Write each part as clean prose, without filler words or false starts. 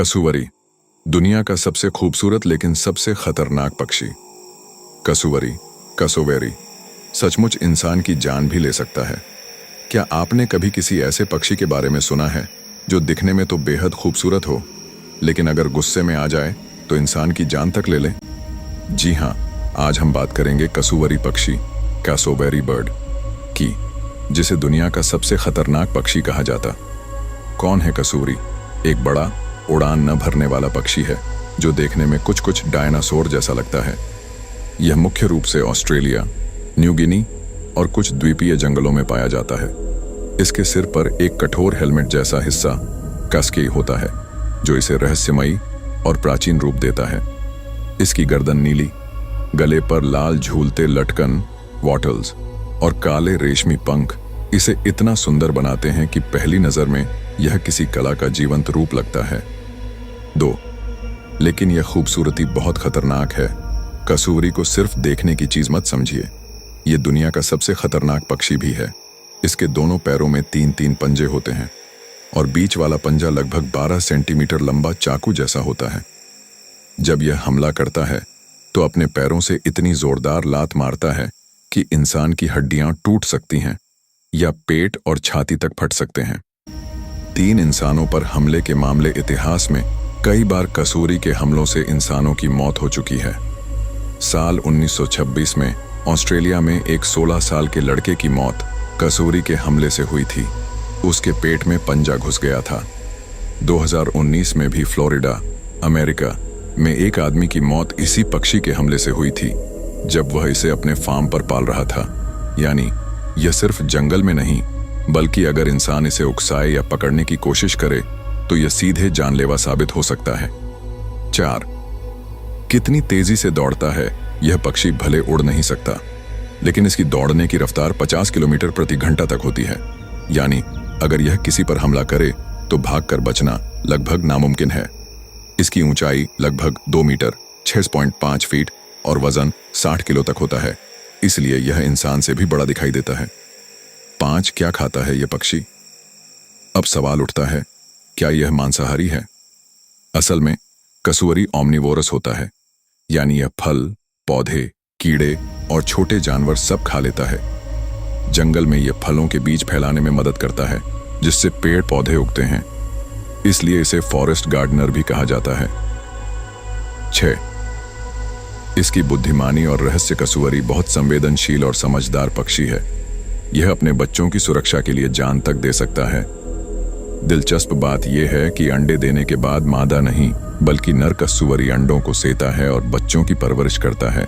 कसूवरी, दुनिया का सबसे खूबसूरत लेकिन सबसे खतरनाक पक्षी। कसूवरी, कसोवेरी, सचमुच इंसान की जान भी ले सकता है। क्या आपने कभी किसी ऐसे पक्षी के बारे में सुना है जो दिखने में तो बेहद खूबसूरत हो, लेकिन अगर गुस्से में आ जाए तो इंसान की जान तक ले ले? जी हाँ, आज हम बात करेंगे कसूवरी पक्षी, कैसोवेरी बर्ड की, जिसे दुनिया का सबसे खतरनाक पक्षी कहा जाता। कौन है कसूवरी? एक बड़ा, उड़ान न भरने वाला पक्षी है जो देखने में कुछ कुछ डायनासोर जैसा लगता है। यह मुख्य रूप से ऑस्ट्रेलिया, न्यू गिनी और कुछ द्वीपीय जंगलों में पाया जाता है। इसके सिर पर एक कठोर हेलमेट जैसा हिस्सा कास्केई होता है जो इसे रहस्यमयी और प्राचीन रूप देता है। इसकी गर्दन नीली, गले पर लाल झूलते लटकन वॉटल्स और काले रेशमी पंख इसे इतना सुंदर बनाते हैं कि पहली नजर में यह किसी कला का जीवंत रूप लगता है। 2. लेकिन यह खूबसूरती बहुत खतरनाक है। कसूवरी को सिर्फ देखने की चीज मत समझिए, यह दुनिया का सबसे खतरनाक पक्षी भी है। इसके दोनों पैरों में 3-3 पंजे होते हैं और बीच वाला पंजा लगभग 12 सेंटीमीटर लंबा चाकू जैसा होता है। जब यह हमला करता है तो अपने पैरों से इतनी जोरदार लात मारता है कि इंसान की हड्डियां टूट सकती हैं या पेट और छाती तक फट सकते हैं। 3 इंसानों पर हमले के मामले इतिहास में कई बार कसूवरी के हमलों से इंसानों की मौत हो चुकी है। साल 1926 में ऑस्ट्रेलिया में एक 16 साल के लड़के की मौत कसूवरी के हमले से हुई थी। उसके पेट में पंजा घुस गया था। 2019 में भी फ्लोरिडा, अमेरिका में एक आदमी की मौत इसी पक्षी के हमले से हुई थी जब वह इसे अपने फार्म पर पाल रहा था। यानी यह सिर्फ जंगल में नहीं, बल्कि अगर इंसान इसे उकसाए या पकड़ने की कोशिश करे तो यह सीधे जानलेवा साबित हो सकता है। 4. कितनी तेजी से दौड़ता है? यह पक्षी भले उड़ नहीं सकता, लेकिन इसकी दौड़ने की रफ्तार 50 किलोमीटर प्रति घंटा तक होती है। यानी अगर यह किसी पर हमला करे तो भागकर बचना लगभग नामुमकिन है। इसकी ऊंचाई लगभग 2 मीटर 6.5 फीट और वजन 60 किलो तक होता है, इसलिए यह इंसान से भी बड़ा दिखाई देता है। 5. क्या खाता है यह पक्षी? अब सवाल उठता है, क्या यह मांसाहारी है? असल में कसूवरी ओमनिवोरस होता है, यानी यह फल, पौधे, कीड़े और छोटे जानवर सब खा लेता है। जंगल में यह फलों के बीज फैलाने में मदद करता है, जिससे पेड़ पौधे उगते हैं, इसलिए इसे फॉरेस्ट गार्डनर भी कहा जाता है। 6. इसकी बुद्धिमानी और रहस्य। कसूवरी बहुत संवेदनशील और समझदार पक्षी है। यह अपने बच्चों की सुरक्षा के लिए जान तक दे सकता है। दिलचस्प बात यह है कि अंडे देने के बाद मादा नहीं, बल्कि नर कसूवरी अंडों को सेता है और बच्चों की परवरिश करता है।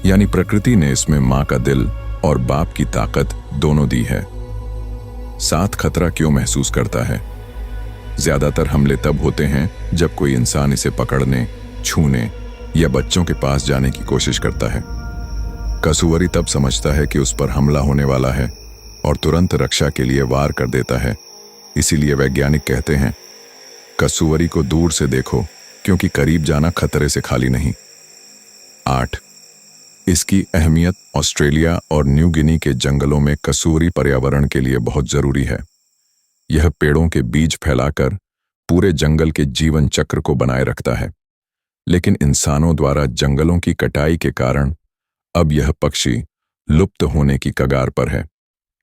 यानी प्रकृति ने इसमें मां का दिल और बाप की ताकत दोनों दी है। 7. खतरा क्यों महसूस करता है? ज्यादातर हमले तब होते हैं जब कोई इंसान इसे पकड़ने, छूने या बच्चों के पास जाने की कोशिश करता है। कसूवरी तब समझता है कि उस पर हमला होने वाला है और तुरंत रक्षा के लिए वार कर देता है। इसीलिए वैज्ञानिक कहते हैं, कसूवरी को दूर से देखो, क्योंकि करीब जाना खतरे से खाली नहीं। 8. इसकी अहमियत। ऑस्ट्रेलिया और न्यू गिनी के जंगलों में कसूवरी पर्यावरण के लिए बहुत जरूरी है। यह पेड़ों के बीज फैलाकर पूरे जंगल के जीवन चक्र को बनाए रखता है। लेकिन इंसानों द्वारा जंगलों की कटाई के कारण अब यह पक्षी लुप्त होने की कगार पर है।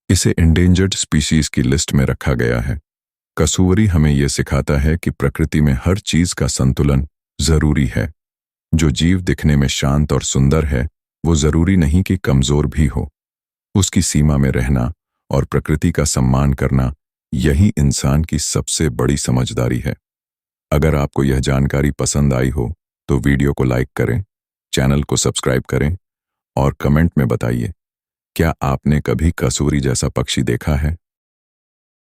इसे इंडेंजर्ड स्पीशीज की लिस्ट में रखा गया है। कसूवरी हमें यह सिखाता है कि प्रकृति में हर चीज का संतुलन जरूरी है। जो जीव दिखने में शांत और सुंदर है, वो जरूरी नहीं कि कमजोर भी हो। उसकी सीमा में रहना और प्रकृति का सम्मान करना, यही इंसान की सबसे बड़ी समझदारी है। अगर आपको यह जानकारी पसंद आई हो तो वीडियो को लाइक करें, चैनल को सब्सक्राइब करें और कमेंट में बताइए, क्या आपने कभी कसूवरी जैसा पक्षी देखा है?